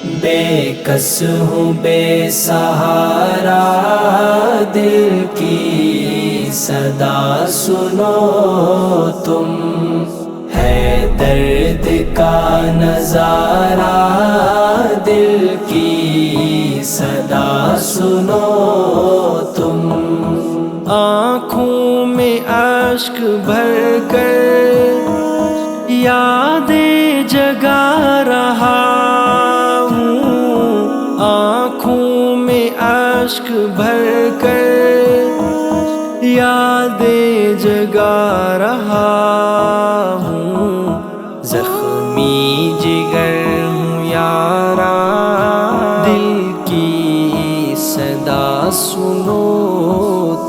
بے کس ہوں بے سہارا، دل کی صدا سنو تم، ہے درد کا نظارہ، دل کی صدا سنو تم۔ آنکھوں میں اشک بھر کر یادیں جگا رہا ہوں، آنکھوں میں اشک بھر کر یادیں جگا رہا ہوں، زخمی جگر ہوں یارا، دل کی صدا سنو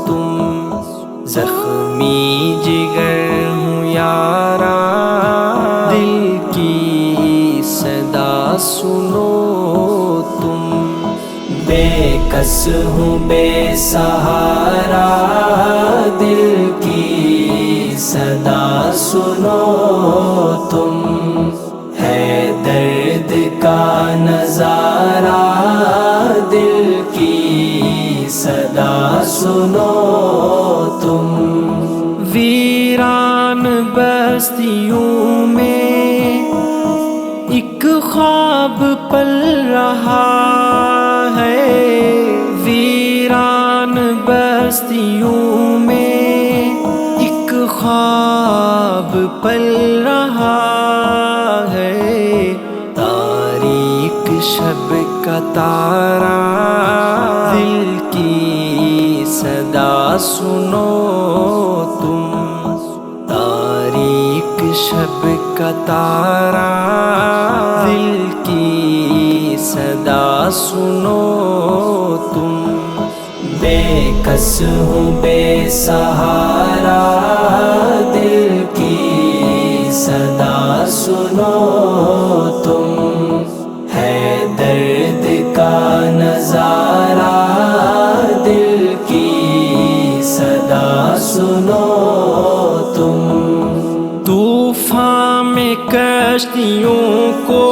تم، زخمی جگر ہوں یارا، دل کی صدا سنو تم۔ بے کس ہوں بے سہارا، دل کی صدا سنو تم، ہے درد کا نظارہ، دل کی صدا سنو تم۔ ویران بستیوں میں ایک خواب پل رہا ہے، ویران بستیوں میں ایک خواب پل رہا ہے، تاریک شب کا تارا، دل کی صدا سنو تم، تاریک شب کا تارا، دل کی صدا سنو تم۔ بے کس ہوں بے سہارا، دل کی صدا سنو تم، ہے درد کا نظارہ، دل کی صدا سنو تم۔ طوفان میں کشتیوں کو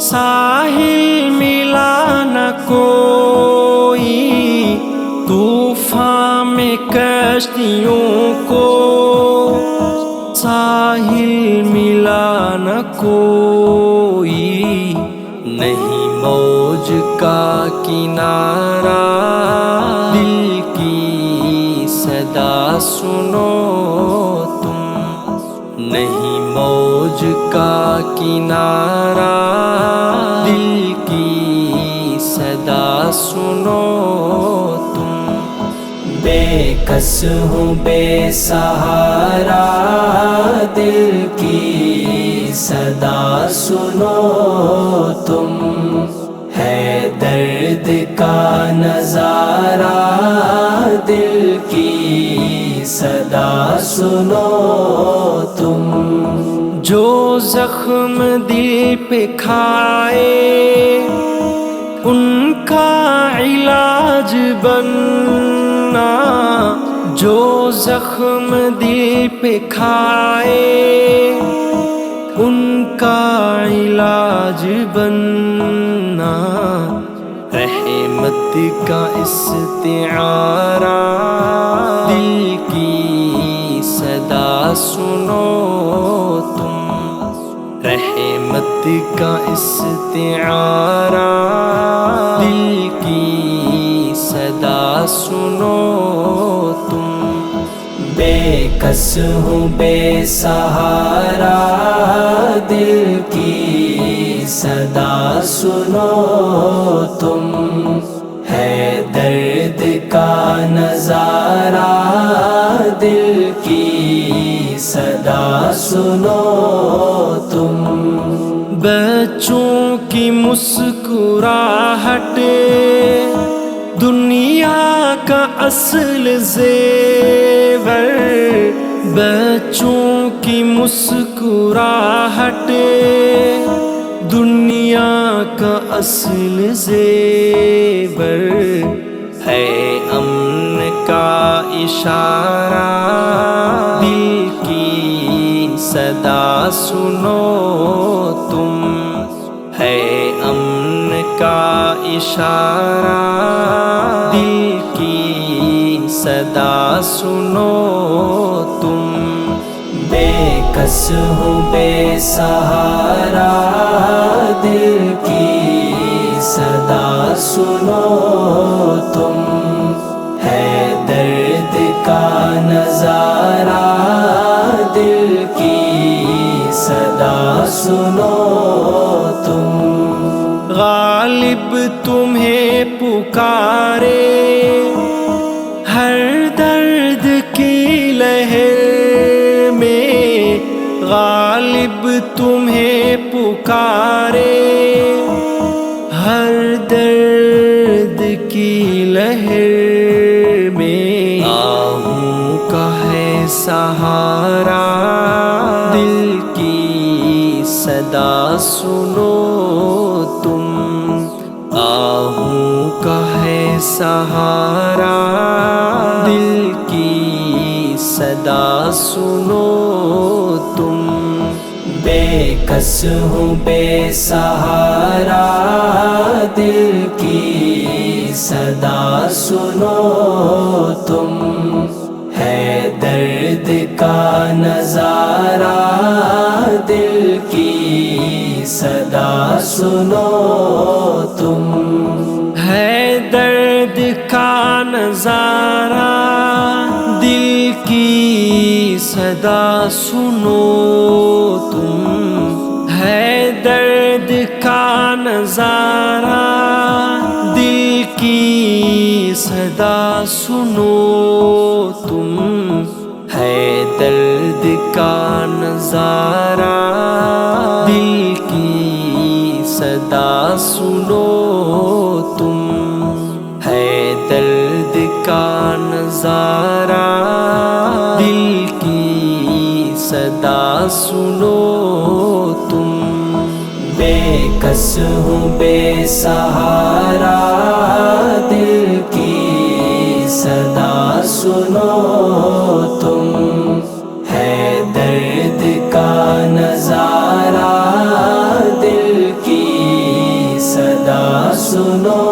ساحل ملا نہ کوئی، طوفان میں کشتیوں کو ساحل ملا نہ کوئی، نہیں موج کا کنارہ، دل کی صدا سنو تم، نہیں موج کا کنارہ، دل کی صدا سنو تم۔ بے کس ہوں بے سہارا، دل کی صدا سنو تم، ہے درد کا نظارہ، دل کی صدا سنو تم۔ جو زخم دل پہ کھائے ان کا علاج بننا، جو زخم دل پہ کھائے ان کا علاج بننا، رحمت کا استعارہ، دل کی صدا سنو تم، رحمت کا استعارہ، دل کی صدا سنو تم۔ بے کس ہوں بے سہارا، دل کی صدا سنو تم، ہے درد کا نظارہ، دل کی صدا سنو تم۔ بچوں کی مسکراہٹ دنیا کا اصل زیور، بچوں کی مسکراہٹ دنیا کا اصل زیور، ہے امن کا اشارہ، دل کی صدا سنو تم، ہے اشارہ، دل کی صدا سنو تم، بے کس ہوں بے سہارا، دل کی صدا سنو تم، ہے درد کا نظارہ، دل کی صدا سنو تم، غالب تمہیں پکارے ہر درد کی لہر میں، غالب تمہیں پکارے ہر درد کی لہر میں، آہوں کا ہے سہارا، دل کی صدا سنو تم، آہوں کا ہے سہارا، دل کی صدا سنو تم، بے کس ہوں بے سہارا، دل کی صدا سنو تم، ہے درد کا نظارہ، دل کی صدا سنو تم، ہے درد کا نظارہ، دل کی صدا سنو تم، ہے درد کا نظارہ، دل کی صدا سنو تم، ہے درد کا نظارہ، دل کی صدا سنو تم، ہے درد کا نظارہ، دل کی صدا سنو تم، بے کس ہوں بے سہارا، دل کی صدا سنو تم، ہے درد کا نظارہ، دل کی صدا سنو